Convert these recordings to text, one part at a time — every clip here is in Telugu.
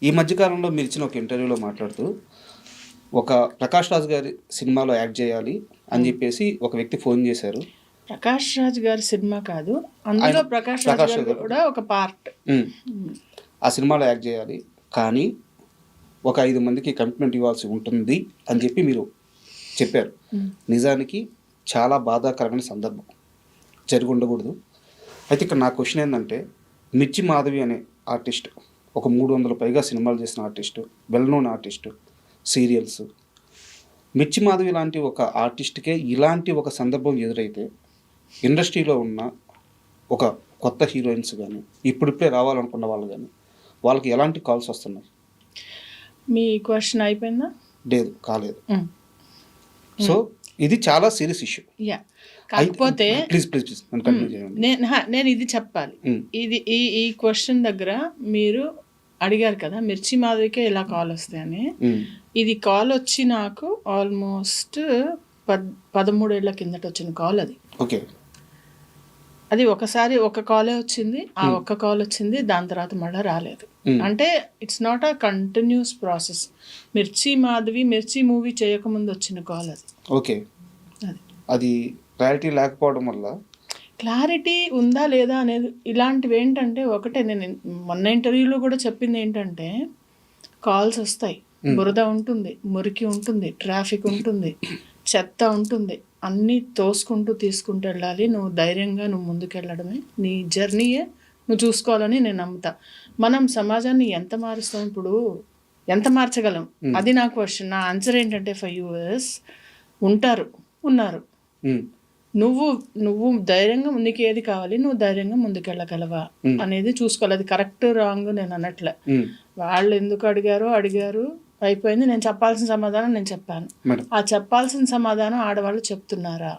ఈ మధ్యకాలంలో మీరు ఇచ్చిన ఒక ఇంటర్వ్యూలో మాట్లాడుతూ ఒక ప్రకాష్ రాజ్ గారి సినిమాలో యాక్ట్ చేయాలి అని చెప్పేసి ఒక వ్యక్తి ఫోన్ చేశారు. ప్రకాష్ రాజ్ గారి సినిమా కాదు, అందులో ప్రకాష్ రాజ్ గారు కూడా ఒక పార్ట్. ఆ సినిమాలో యాక్ట్ చేయాలి, కానీ ఒక 5 మందికి కమిట్మెంట్ ఇవ్వాల్సి ఉంటుంది అని చెప్పి మీరు చెప్పారు. నిజానికి చాలా బాధాకరమైన సందర్భం, జరిగి ఉండకూడదు. అయితే ఇక్కడ నా క్వశ్చన్ ఏంటంటే, మిర్చి మాధవి అనే ఆర్టిస్ట్, ఒక 300 పైగా సినిమాలు చేసిన artist, well known artist, serials. మిర్చి మాధవి లాంటి ఒక ఆర్టిస్ట్కే ఇలాంటి ఒక సందర్భం ఎదురైతే ఇండస్ట్రీలో ఉన్న ఒక కొత్త హీరోయిన్స్ కానీ, ఇప్పుడిప్పుడే రావాలనుకున్న వాళ్ళు కానీ, వాళ్ళకి ఎలాంటి కాల్స్ వస్తున్నాయి? మీ క్వశ్చన్ అయిపోయిందా? లేదు, కాలేదు. సో ఇది చాలా సీరియస్ ఇష్యూ. కాకపోతే ప్లీజ్ కంటిన్యూ చేయండి. నేను ఇది చెప్పాలి. ఇది ఈ క్వశ్చన్ దగ్గర మీరు అడిగారు కదా, మిర్చి మాధవికే ఇలా కాల్ వస్తాయని. ఇది కాల్ వచ్చి నాకు ఆల్మోస్ట్ 13 ఏళ్ల కిందట వచ్చిన కాల్ అది. ఓకే. అది ఒకసారి ఒక కాలే వచ్చింది, ఆ ఒక్క కాల్ వచ్చింది, దాని తర్వాత మళ్ళీ రాలేదు. అంటే it's not a continuous process. మిర్చి మాధవి మిర్చి మూవీ చేయకముందు వచ్చిన కాల్ అది. ఓకే. అది క్లారిటీ లేకపోవడం వల్ల, క్లారిటీ ఉందా లేదా అనేది ఇలాంటివి ఏంటంటే, ఒకటే నేను మొన్న ఇంటర్వ్యూలో కూడా చెప్పింది ఏంటంటే, కాల్స్ వస్తాయి, బురద ఉంటుంది, మురికి ఉంటుంది, ట్రాఫిక్ ఉంటుంది, చెత్త ఉంటుంది, అన్నీ తోసుకుంటూ తీసుకుంటూ వెళ్ళాలి. నువ్వు ధైర్యంగా నువ్వు ముందుకెళ్ళడమే నీ జర్నీయే నువ్వు చూసుకోవాలని నేను నమ్ముతా. మనం సమాజాన్ని ఎంత మారుస్తాం, ఇప్పుడు ఎంత మార్చగలం, అది నా క్వశ్చన్. నా ఆన్సర్ ఏంటంటే, 5 years ఉన్నారు. నువ్వు ధైర్యంగా నీకు ఏది కావాలి, నువ్వు ధైర్యంగా ముందుకెళ్ళగలవా అనేది చూసుకోవాలి. అది కరెక్ట్ రాంగ్ నేను అనట్లే. వాళ్ళు ఎందుకు అడిగారు అయిపోయింది. నేను చెప్పాల్సిన సమాధానం నేను చెప్పాను. ఆ చెప్పాల్సిన సమాధానం ఆడవాళ్ళు చెప్తున్నారా,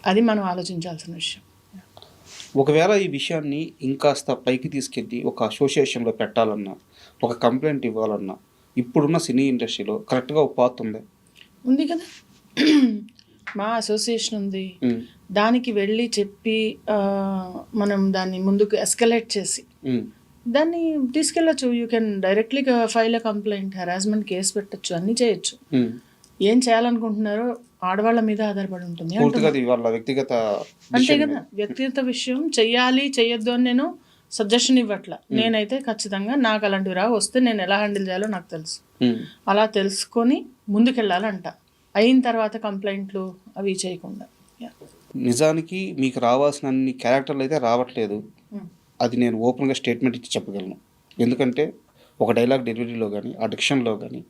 అది మనం ఆలోచించాల్సిన విషయం. ఒకవేళ ఈ విషయాన్ని ఇంకాస్త పైకి తీసుకెళ్ళి ఒక అసోసియేషన్లో పెట్టాలన్నా, ఒక కంప్లైంట్ ఇవ్వాలన్నా, ఇప్పుడున్న సినీ ఇండస్ట్రీలో కరెక్ట్గా ఒక పాత్ ఉంది కదా. మా అసోసియేషన్ ఉంది, దానికి వెళ్ళి చెప్పి మనం దాన్ని ముందుకు ఎస్కలేట్ చేసి దాన్ని తీసుకెళ్ళచ్చు. You can directly file a complaint, harassment case పెట్టచ్చు, అన్నీ చేయొచ్చు. ఏం చేయాలనుకుంటున్నారో ఆడవాళ్ళ మీద ఆధారపడి ఉంటుంది. అంతే కదా, వ్యక్తిగత విషయం. చెయ్యాలి చెయ్యొద్దు అని నేను సజెషన్ ఇవ్వట్లా. నేనైతే ఖచ్చితంగా నాకు అలాంటివి వస్తే నేను ఎలా హ్యాండిల్ చేయాలో నాకు తెలుసు. అలా తెలుసుకొని ముందుకెళ్ళాలంట. అయిన తర్వాత కంప్లైంట్లు అవి చేయకుండా. నిజానికి మీకు రావాల్సిన అన్ని క్యారెక్టర్లు అయితే రావట్లేదు, అది నేను ఓపెన్గా స్టేట్మెంట్ ఇచ్చి చెప్పగలను. ఎందుకంటే ఒక డైలాగ్ డెలివరీలో కానీ, ఆ డిక్షన్లో కానీ,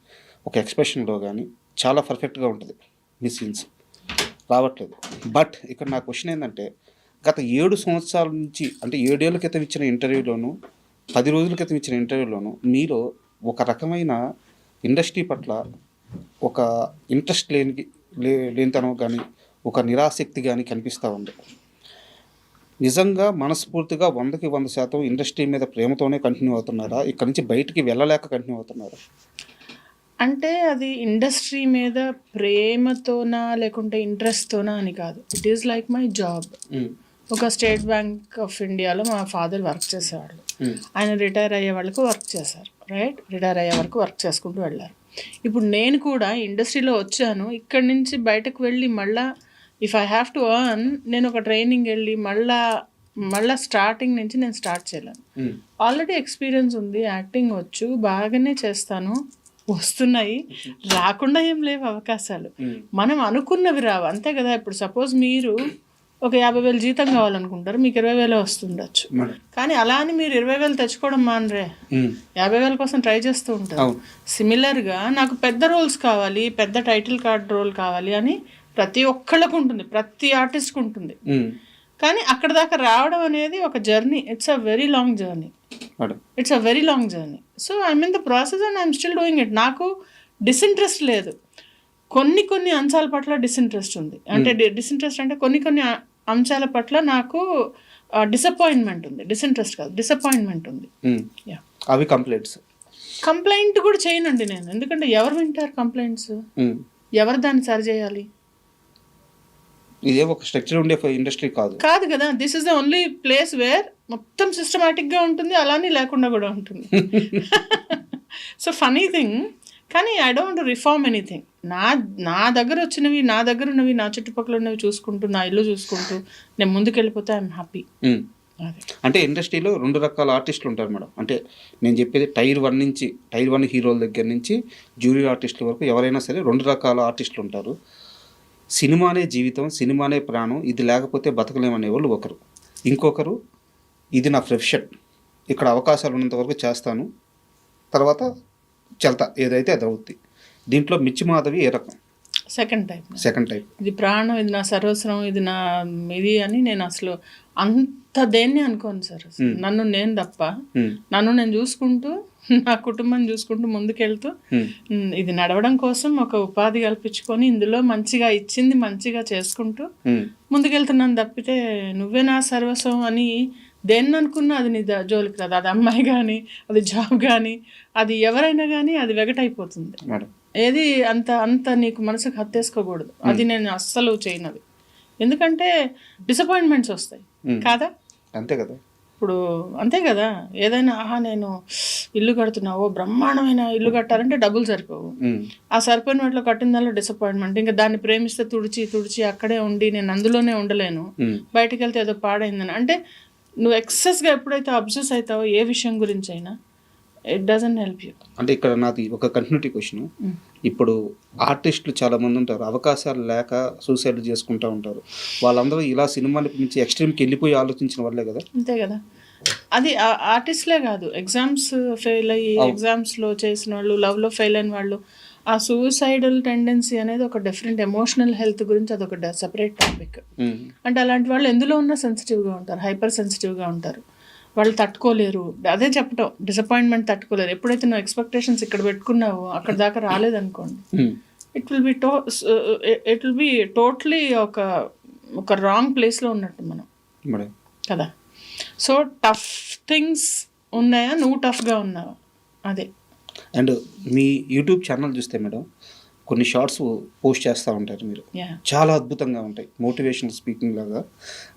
ఒక ఎక్స్ప్రెషన్లో కానీ చాలా పర్ఫెక్ట్గా ఉంటుంది. మీ సీన్స్ రావట్లేదు. బట్ ఇక్కడ నా క్వశ్చన్ ఏంటంటే, గత 7 సంవత్సరాల నుంచి, అంటే 7 ఏళ్ళ క్రితం ఇచ్చిన ఇంటర్వ్యూలోను, 10 రోజుల క్రితం ఇచ్చిన ఇంటర్వ్యూలోను మీలో ఒక రకమైన ఇండస్ట్రీ పట్ల ఒక ఇంట్రెస్ట్ లేనితనం కానీ, ఒక నిరాసక్తి కానీ కనిపిస్తూ ఉంది. నిజంగా మనస్ఫూర్తిగా 100కి 100% ఇండస్ట్రీ మీద ప్రేమతోనే కంటిన్యూ అవుతున్నారా, ఇక్కడ నుంచి బయటికి వెళ్ళలేక కంటిన్యూ అవుతున్నారా? అంటే అది ఇండస్ట్రీ మీద ప్రేమతోనా లేకుంటే ఇంట్రెస్ట్తోనా అని కాదు. It is like my job. ఒక స్టేట్ బ్యాంక్ ఆఫ్ ఇండియాలో మా ఫాదర్ వర్క్ చేసేవాళ్ళు. ఆయన రిటైర్ అయ్యే వాళ్ళకు వర్క్ చేశారు, రైట్? రిటైర్ అయ్యే వరకు వర్క్ చేసుకుంటూ వెళ్ళారు. ఇప్పుడు నేను కూడా ఇండస్ట్రీలో వచ్చాను, ఇక్కడి నుంచి బయటకు వెళ్ళి మళ్ళీ if I have to earn, నేను ఒక ట్రైనింగ్ వెళ్ళి మళ్ళీ స్టార్టింగ్ నుంచి నేను స్టార్ట్ చేయలేను. ఆల్రెడీ ఎక్స్పీరియన్స్ ఉంది, యాక్టింగ్ వచ్చు, బాగానే చేస్తాను, వస్తున్నాయి, రాకుండా ఏం లేవు అవకాశాలు. మనం అనుకున్నవి రావు, అంతే కదా. ఇప్పుడు సపోజ్ మీరు ఒక 50,000 జీతం కావాలనుకుంటారు, మీకు 20,000 వస్తుండొచ్చు. కానీ అలా అని మీరు 20,000 తెచ్చుకోవడం మానరే, 50,000 కోసం ట్రై చేస్తూ ఉంటారు. సిమిలర్గా నాకు పెద్ద రోల్స్ కావాలి, పెద్ద టైటిల్ కార్డ్ రోల్ కావాలి అని ప్రతి ఒక్కళ్ళకు ఉంటుంది, ప్రతి ఆర్టిస్ట్కి ఉంటుంది. కానీ అక్కడ దాకా రావడం అనేది ఒక journey. It's a very long journey. So I'm in the process and I'm still doing it. నాకు డిసింట్రెస్ట్ లేదు. కొన్ని అంశాల పట్ల డిసింట్రెస్ట్ ఉంది. అంటే డిసింట్రెస్ట్ అంటే కొన్ని అంశాల పట్ల నాకు డిసప్పాయింట్మెంట్ ఉంది. డిసింట్రెస్ట్ కాదు, డిసప్పాయింట్మెంట్ ఉంది. అవి కంప్లైంట్ కూడా చేయనండి నేను, ఎందుకంటే ఎవరు వింటారు కంప్లైంట్స్, ఎవరు దాన్ని సరి చేయాలి? ఇదే ఒక స్ట్రక్చర్ ఉండే ఇండస్ట్రీ కాదు. కాదు కదా, this is the only place where మొత్తం సిస్టమేటిక్గా ఉంటుంది, అలానే లేకుండా కూడా ఉంటుంది. సో ఫనీ థింగ్, కానీ ఐ డోంట్ రిఫార్మ్ ఎనీథింగ్. నా దగ్గర వచ్చినవి, నా దగ్గర ఉన్నవి, నా చుట్టుపక్కల ఉన్నవి చూసుకుంటూ, నా ఇల్లు చూసుకుంటూ నేను ముందుకెళ్ళిపోతే ఐఎమ్ హ్యాపీ. అంటే ఇండస్ట్రీలో 2 రకాల ఆర్టిస్టులు ఉంటారు మేడం. అంటే నేను చెప్పేది టైర్ 1 హీరోల దగ్గర నుంచి జూనియర్ ఆర్టిస్టుల వరకు ఎవరైనా సరే 2 రకాల ఆర్టిస్టులు ఉంటారు. సినిమానే జీవితం, సినిమానే ప్రాణం, ఇది లేకపోతే బతకలేమనే వాళ్ళు ఒకరు. ఇంకొకరు ఇది నా ప్రొఫెషన్, ఇక్కడ అవకాశాలు ఉన్నంత వరకు చేస్తాను, తర్వాత చెల్తా ఏదైతే అది అవుద్ది. దీంట్లో మిర్చి మాధవి ఏ రకం? Second type. ఇది ప్రాణం, ఇది నా సర్వస్వం, ఇది నా ఇది అని నేను అసలు అంత దేన్ని అనుకోను సార్. నన్ను నేను తప్ప, నన్ను నేను చూసుకుంటూ, నా కుటుంబం చూసుకుంటూ ముందుకెళ్తూ, ఇది నడవడం కోసం ఒక ఉపాధి కల్పించుకొని ఇందులో మంచిగా ఇచ్చింది మంచిగా చేసుకుంటూ ముందుకెళ్తున్నాను తప్పితే నువ్వే నా సర్వస్వం అని దేన్ని అనుకున్నా అది నీ జోలికి రాదు. అది అమ్మాయి కానీ, అది జాబ్ కానీ, అది ఎవరైనా కానీ అది వెగటైపోతుంది. ఏది అంత నీకు మనసుకు హత్తేసుకోకూడదు. అది నేను అస్సలు చేయనది. ఎందుకంటే డిసప్పాయింట్మెంట్స్ వస్తాయి కాదా? అంతే కదా. ఇప్పుడు అంతే కదా, ఏదైనా నేను ఇల్లు కడుతున్నా, బ్రహ్మాండమైన ఇల్లు కట్టాలంటే డబ్బులు సరిపోవు. ఆ సరిపోయిన వాటిలో కట్టిన దానిలో డిసప్పాయింట్మెంట్. ఇంకా దాన్ని ప్రేమిస్తే తుడిచి అక్కడే ఉండి నేను అందులోనే ఉండలేను, బయటకు వెళ్తే ఏదో పాడైందని. అంటే నువ్వు ఎక్సెస్గా ఎప్పుడైతే అబ్జెస్ అవుతావో ఏ విషయం గురించి అయినా, ఇట్ డజంట్ హెల్ప్ యూ. అంటే ఇక్కడ నాది ఒక కంటిన్యూటీ క్వశ్చన్. ఇప్పుడు ఆర్టిస్టులు చాలా మంది ఉంటారు, అవకాశాలు లేక సూసైడ్ చేసుకుంటూ ఉంటారు. వాళ్ళందరూ ఇలా సినిమాని నుంచి ఎక్స్ట్రీమ్కి వెళ్ళిపోయి ఆలోచించిన వాళ్ళే కదా. అంతే కదా. అది ఆర్టిస్ట్లే కాదు, ఎగ్జామ్స్ ఫెయిల్ అయ్యి ఎగ్జామ్స్లో చేసిన వాళ్ళు, లవ్లో ఫెయిల్ అయిన వాళ్ళు, ఆ సూసైడల్ టెండెన్సీ అనేది ఒక డిఫరెంట్ ఎమోషనల్ హెల్త్ గురించి అదొక సెపరేట్ టాపిక్. అంటే అలాంటి వాళ్ళు ఎందులో ఉన్నా సెన్సిటివ్గా ఉంటారు, హైపర్ సెన్సిటివ్గా ఉంటారు, వాళ్ళు తట్టుకోలేరు. అదే చెప్పటం, డిసప్పాయింట్మెంట్ తట్టుకోలేరు. ఎప్పుడైతే నువ్వు ఎక్స్పెక్టేషన్స్ ఇక్కడ పెట్టుకున్నావో అక్కడ దాకా రాలేదనుకోండి, ఇట్ విల్ బి టోటలీ ఒక రాంగ్ ప్లేస్లో ఉన్నట్టు మనం కదా. సో టఫ్ థింగ్స్ ఉన్నాయా, నువ్వు టఫ్గా ఉన్నావా, అదే. అండ్ మీ యూట్యూబ్ ఛానల్ చూస్తే మేడం కొన్ని షార్ట్స్ పోస్ట్ చేస్తూ ఉంటారు మీరు, చాలా అద్భుతంగా ఉంటాయి, మోటివేషనల్ స్పీకింగ్ లాగా,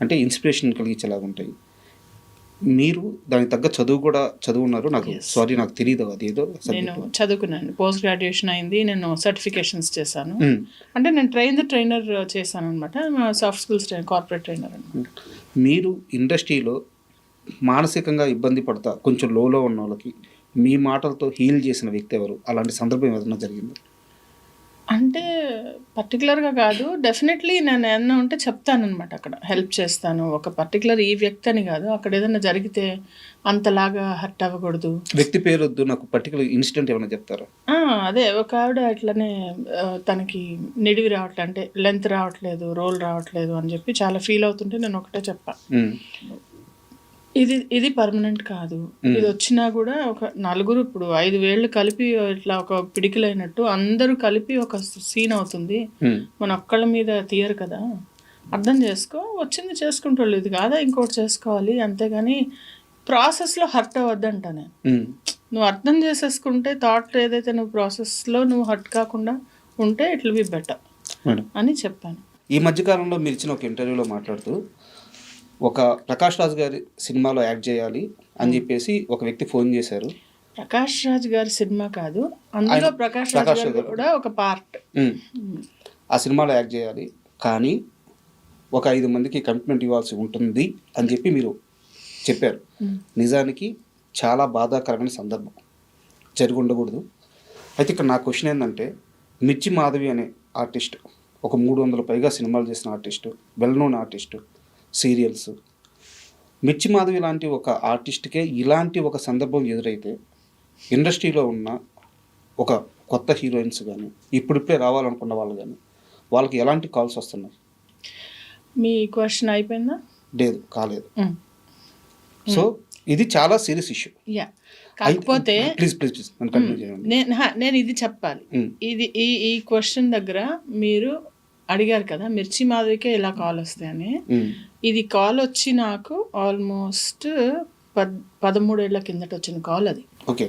అంటే ఇన్స్పిరేషన్ కలిగించేలాగా ఉంటాయి. మీరు దానికి తగ్గ చదువు కూడా చదువున్నారు. నాకు తెలియదు అది ఏదో. నేను చదువుకున్నాను, పోస్ట్ గ్రాడ్యుయేషన్ అయింది, నేను సర్టిఫికేషన్స్ చేశాను. అంటే నేను ట్రైనర్ చేశాను అనమాట, సాఫ్ట్ స్కిల్స్ కార్పొరేట్ ట్రైనర్ అనమాట. మీరు ఇండస్ట్రీలో మానసికంగా ఇబ్బంది పడతా కొంచెం లోలో ఉన్న వాళ్ళకి మీ మాటలతో హీల్ చేసిన వ్యక్తి ఎవరు? అలాంటి సందర్భం ఏదైనా జరిగింది? అంటే పర్టికులర్గా కాదు, డెఫినెట్లీ నేను ఏమన్నా ఉంటే చెప్తానమాట, అక్కడ హెల్ప్ చేస్తాను. ఒక పర్టికులర్ ఈ వ్యక్తి అని కాదు, అక్కడ ఏదైనా జరిగితే అంతలాగా హర్ట్ అవ్వకూడదు. వ్యక్తి పేరు వద్దు, నాకు పర్టికులర్ ఇన్సిడెంట్ ఏమైనా చెప్తారా? అదే ఒక ఆవిడ ఇట్లనే తనకి నిడివి రావట్లేదు, అంటే లెంత్ రావట్లేదు, రోల్ రావట్లేదు అని చెప్పి చాలా ఫీల్ అవుతుంటే నేను ఒకటే చెప్పా, ఇది పర్మనెంట్ కాదు, ఇది వచ్చినా కూడా ఒక నలుగురు, ఇప్పుడు 5 వేళ్ళు కలిపి ఇట్లా ఒక పిడికిలైనట్టు అందరూ కలిపి ఒక సీన్ అవుతుంది, మన ఒక్కళ్ళ మీద తీయరు కదా, అర్థం చేసుకో, వచ్చింది చేసుకుంటాళ్ళు, ఇది కాదా ఇంకోటి చేసుకోవాలి, అంతేగాని ప్రాసెస్లో హర్ట్ అవ్వద్దంట నేను. నువ్వు అర్థం చేసేసుకుంటే థాట్ ఏదైతే నువ్వు ప్రాసెస్లో నువ్వు హర్ట్ కాకుండా ఉంటే ఇట్ విల్ బి బెటర్ అని చెప్పాను. ఈ మధ్యకాలంలో మీరు ఇచ్చిన ఒక ఇంటర్వ్యూలో మాట్లాడుతూ ఒక ప్రకాష్ రాజ్ గారి సినిమాలో యాక్ట్ చేయాలి అని చెప్పేసి ఒక వ్యక్తి ఫోన్ చేశారు. ప్రకాష్ రాజ్ గారి సినిమా కాదు, అందులో ప్రకాష్ రాజ్ గారు కూడా ఒక పార్ట్. ఆ సినిమాలో యాక్ట్ చేయాలి, కానీ ఒక 5 మందికి కమిట్మెంట్ ఇవ్వాల్సి ఉంటుంది అని చెప్పి మీరు చెప్పారు. నిజానికి చాలా బాధాకరమైన సందర్భం, జరిగి ఉండకూడదు. అయితే ఇక్కడ నా క్వశ్చన్ ఏంటంటే, మిర్చి మాధవి అనే ఆర్టిస్ట్ ఒక 300 పైగా సినిమాలు చేసిన artist, well known artist, serials. మిర్చి మాధవి లాంటి ఒక ఆర్టిస్ట్కే ఇలాంటి ఒక సందర్భం ఎదురైతే ఇండస్ట్రీలో ఉన్న ఒక కొత్త హీరోయిన్స్ కానీ, ఇప్పుడిప్పుడే రావాలనుకున్న వాళ్ళు కానీ, వాళ్ళకి ఎలాంటి కాల్స్ వస్తున్నాయి? మీ క్వశ్చన్ అయిపోయిందా? లేదు, కాలేదు. సో ఇది చాలా సీరియస్ ఇష్యూ. కాకపోతే ప్లీజ్ నన్ను కంటిన్యూ చేయండి. నేను ఇది చెప్పాలి. ఇది ఈ క్వశ్చన్ దగ్గర మీరు అడిగారు కదా, మిర్చి మాధవికే ఇలా కాల్ వస్తాయని. ఇది కాల్ వచ్చి నాకు ఆల్మోస్ట్ 13 ఏళ్ల కిందట వచ్చిన కాల్ అది. ఓకే.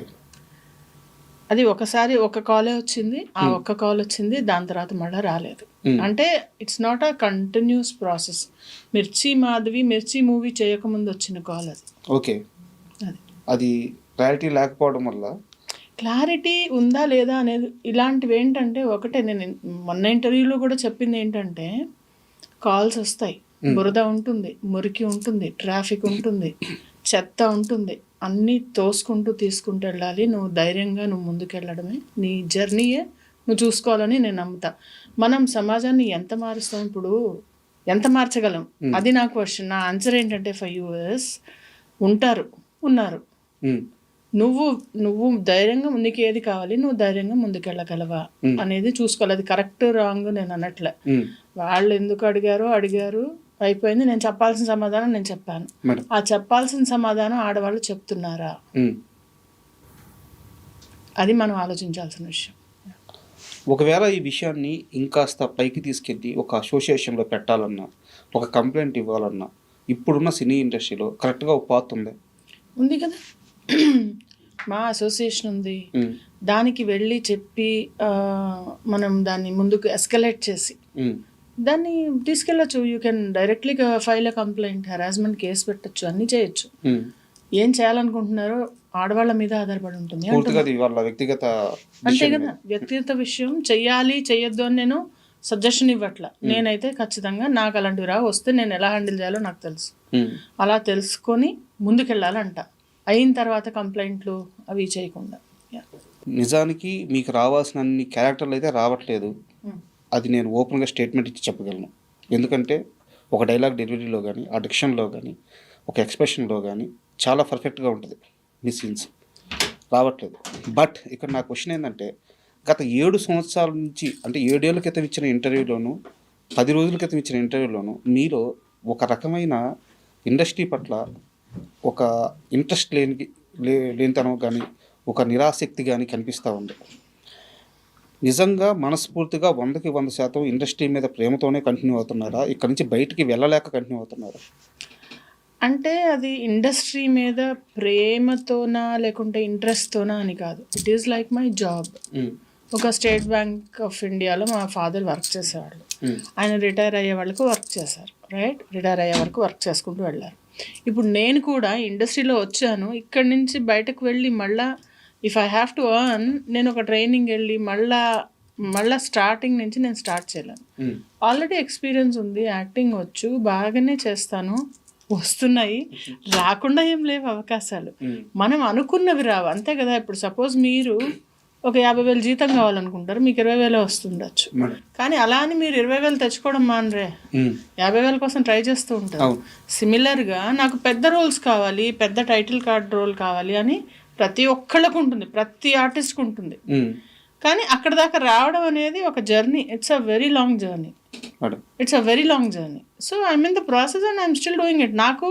అది ఒకసారి ఒక కాలే వచ్చింది, ఆ ఒక్క కాల్ వచ్చింది, దాని తర్వాత మళ్ళీ రాలేదు. అంటే it's not a continuous process. మిర్చి మూవీ చేయకముందు వచ్చిన కాల్ అది. ఓకే, అది అది క్లారిటీ లేకపోవడం వల్ల క్లారిటీ ఉందా లేదా అనేది ఇలాంటివి ఏంటంటే, ఒకటే నేను మొన్న ఇంటర్వ్యూలో కూడా చెప్పింది ఏంటంటే, కాల్స్ వస్తాయి, బురద ఉంటుంది, మురికి ఉంటుంది, ట్రాఫిక్ ఉంటుంది, చెత్త ఉంటుంది, అన్నీ తోసుకుంటూ తీసుకుంటూ వెళ్ళాలి. నువ్వు ధైర్యంగా నువ్వు ముందుకెళ్ళడమే నీ జర్నీయే నువ్వు చూసుకోవాలని నేను నమ్ముతా. మనం సమాజాన్ని ఎంత మారుస్తాం, ఇప్పుడు ఎంత మార్చగలం, అది నా క్వశ్చన్. నా ఆన్సర్ ఏంటంటే, 5 years ఉన్నారు. నువ్వు ధైర్యంగా నీకు ఏది కావాలి, నువ్వు ధైర్యంగా ముందుకెళ్ళగలవా అనేది చూసుకోవాలి. అది కరెక్ట్ రాంగ్ నేను అనట్లే. వాళ్ళు ఎందుకు అడిగారు అయిపోయింది. నేను చెప్పాల్సిన సమాధానం నేను చెప్పాను. ఆ చెప్పాల్సిన సమాధానం ఆడవాళ్ళు చెప్తున్నారా, అది మనం ఆలోచించాల్సిన విషయం. ఒకవేళ ఈ విషయాన్ని ఇంకాస్త పైకి తీసుకెళ్ళి ఒక అసోసియేషన్లో పెట్టాలన్నా, ఒక కంప్లైంట్ ఇవ్వాలన్నా, ఇప్పుడున్న సినీ ఇండస్ట్రీలో కరెక్ట్గా ఒక పాత్ ఉంది కదా, మా అసోసియేషన్ ఉంది. దానికి వెళ్ళి చెప్పి మనం దాన్ని ముందుకు ఎస్కలేట్ చేసి దాన్ని తీసుకెళ్ళచ్చు. You can directly file a complaint, harassment case పెట్టచ్చు, అన్నీ చేయొచ్చు. ఏం చేయాలనుకుంటున్నారో ఆడవాళ్ళ మీద ఆధారపడి ఉంటుంది. అంతే కదా, వ్యక్తిగత విషయం. చెయ్యాలి చెయ్యొద్దు అని నేను సజెషన్ ఇవ్వట్లా. నేనైతే ఖచ్చితంగా నాకు అలాంటివి వస్తే నేను ఎలా హ్యాండిల్ చేయాలో నాకు తెలుసు. అలా తెలుసుకొని ముందుకెళ్ళాలంట. అయిన తర్వాత కంప్లైంట్లు అవి చేయకుండా. నిజానికి మీకు రావాల్సిన అన్ని క్యారెక్టర్లు అయితే రావట్లేదు. అది నేను ఓపెన్గా స్టేట్మెంట్ ఇచ్చి చెప్పగలను. ఎందుకంటే ఒక డైలాగ్ డెలివరీలో కానీ, ఆ డిక్షన్లో కానీ, ఒక ఎక్స్ప్రెషన్లో కానీ చాలా పర్ఫెక్ట్గా ఉంటుంది. మీ సీన్స్ రావట్లేదు. బట్ ఇక్కడ నా క్వశ్చన్ ఏంటంటే, గత 7 సంవత్సరాల నుంచి, అంటే 7 ఏళ్ళ క్రితం ఇచ్చిన ఇంటర్వ్యూలోను, 10 రోజుల క్రితం ఇచ్చిన ఇంటర్వ్యూలోను మీలో ఒక రకమైన ఇండస్ట్రీ పట్ల ఒక ఇంట్రెస్ట్ లేనితనం కానీ, ఒక నిరాసక్తి కానీ కనిపిస్తూ ఉంది. నిజంగా మనస్ఫూర్తిగా 100కి 100% ఇండస్ట్రీ మీద ప్రేమతోనే కంటిన్యూ అవుతున్నారా, ఇక్కడ నుంచి బయటికి వెళ్ళలేక కంటిన్యూ అవుతున్నారా? అంటే అది ఇండస్ట్రీ మీద ప్రేమతోనా లేకుంటే ఇంట్రెస్ట్తోనా అని కాదు. It is like my job. ఒక స్టేట్ బ్యాంక్ ఆఫ్ ఇండియాలో మా ఫాదర్ వర్క్ చేసేవాళ్ళు. ఆయన రిటైర్ అయ్యే వాళ్ళకు వర్క్ చేశారు, రైట్? రిటైర్ అయ్యే వరకు వర్క్ చేసుకుంటూ వెళ్ళారు. ఇప్పుడు నేను కూడా ఇండస్ట్రీలో వచ్చాను. ఇక్కడి నుంచి బయటకు వెళ్ళి మళ్ళీ if I have to earn, నేను ఒక ట్రైనింగ్ వెళ్ళి మళ్ళీ స్టార్టింగ్ నుంచి నేను స్టార్ట్ చేయలేను. ఆల్రెడీ ఎక్స్పీరియన్స్ ఉంది, యాక్టింగ్ వచ్చు, బాగానే చేస్తాను, వస్తున్నాయి, రాకుండా ఏం లేవు అవకాశాలు. మనం అనుకున్నవి రావు, అంతే కదా. ఇప్పుడు సపోజ్ మీరు ఒక 50,000 జీతం కావాలనుకుంటారు, మీకు 20,000 వస్తుండొచ్చు. కానీ అలా అని మీరు 20,000 తెచ్చుకోవడం మానరే, 50,000 కోసం ట్రై చేస్తూ ఉంటారు. సిమిలర్గా నాకు పెద్ద రోల్స్ కావాలి, పెద్ద టైటిల్ కార్డ్ రోల్ కావాలి అని ప్రతి ఒక్కళ్ళకు ఉంటుంది, ప్రతి ఆర్టిస్ట్కి ఉంటుంది. కానీ అక్కడ దాకా రావడం అనేది ఒక journey. It's a very long journey. So I'm in the process and I'm still doing it. నాకు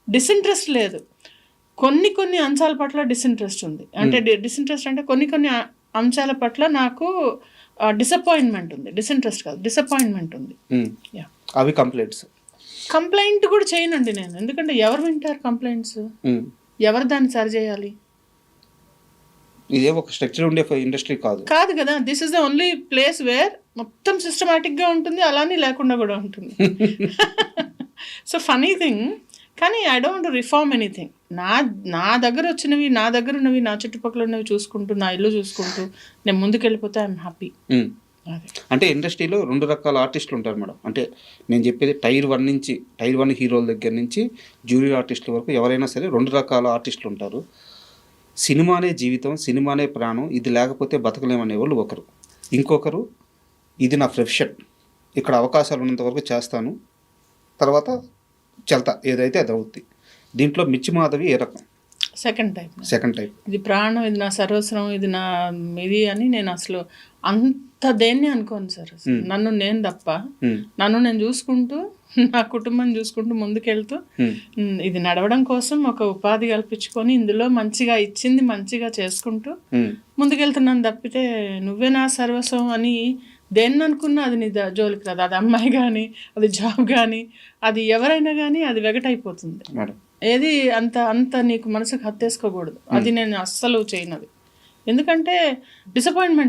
డిసింట్రెస్ట్ లేదు. కొన్ని అంశాల పట్ల డిసింట్రెస్ట్ ఉంది. అంటే డిసింట్రెస్ట్ అంటే కొన్ని అంశాల పట్ల నాకు డిసప్పాయింట్మెంట్ ఉంది. డిసింట్రెస్ట్ కాదు, డిసప్పాయింట్మెంట్ ఉంది. అవి కంప్లైంట్ కూడా చేయనండి నేను. ఎందుకంటే ఎవరు వింటారు కంప్లైంట్స్? ఎవరు దాన్ని సరి చేయాలి? ఇదే ఒక స్ట్రక్చర్ ఉండే ఇండస్ట్రీ కాదు కదా. This is the only place where మొత్తం సిస్టమాటిక్గా ఉంటుంది, అలానే లేకుండా కూడా ఉంటుంది. So funny thing. కానీ ఐ డోంట్ రిఫార్మ్ ఎనీథింగ్. నా దగ్గర వచ్చినవి, నా దగ్గర ఉన్నవి, నా చుట్టుపక్కల ఉన్నవి చూసుకుంటూ, నా ఇల్లు చూసుకుంటూ నేను ముందుకెళ్ళిపోతే ఐఎమ్ హ్యాపీ. అంటే ఇండస్ట్రీలో 2 రకాల ఆర్టిస్టులు ఉంటారు మేడం. అంటే నేను చెప్పేది టైర్ 1 హీరోల దగ్గర నుంచి జూనియర్ ఆర్టిస్టుల వరకు ఎవరైనా సరే 2 రకాల ఆర్టిస్టులు ఉంటారు. సినిమానే జీవితం, సినిమానే ప్రాణం, ఇది లేకపోతే బతకలేమనే వాళ్ళు ఒకరు. ఇంకొకరు ఇది నా ప్రొఫెషన్, ఇక్కడ అవకాశాలు ఉన్నంత వరకు చేస్తాను, తర్వాత చెల్తా, ఏదైతే అది అవుద్ది. దీంట్లో మిర్చి మాధవి ఏ రకం? Second type. ఇది ప్రాణం, ఇది నా సర్వస్వం, ఇది నా ఇది అని నేను అసలు అంత దేన్ని అనుకోను సార్. నన్ను నేను తప్ప, నన్ను నేను చూసుకుంటూ, నా కుటుంబం చూసుకుంటూ ముందుకెళ్తూ, ఇది నడవడం కోసం ఒక ఉపాధి కల్పించుకొని ఇందులో మంచిగా ఇచ్చింది మంచిగా చేసుకుంటూ ముందుకెళ్తున్నాను తప్పితే నువ్వే నా సర్వస్వం అని దేన్ని అనుకున్నా అది నీ జోలికి రాదు. అది అమ్మాయి కానీ, అది జాబ్ కానీ, అది ఎవరైనా కానీ అది వెగటైపోతుంది. ఏది అంత నీకు మనసుకు హత్తేసుకోకూడదు. అది నేను అస్సలు చేయనది. ఎందుకంటే డిసప్పాయింట్మెంట్స్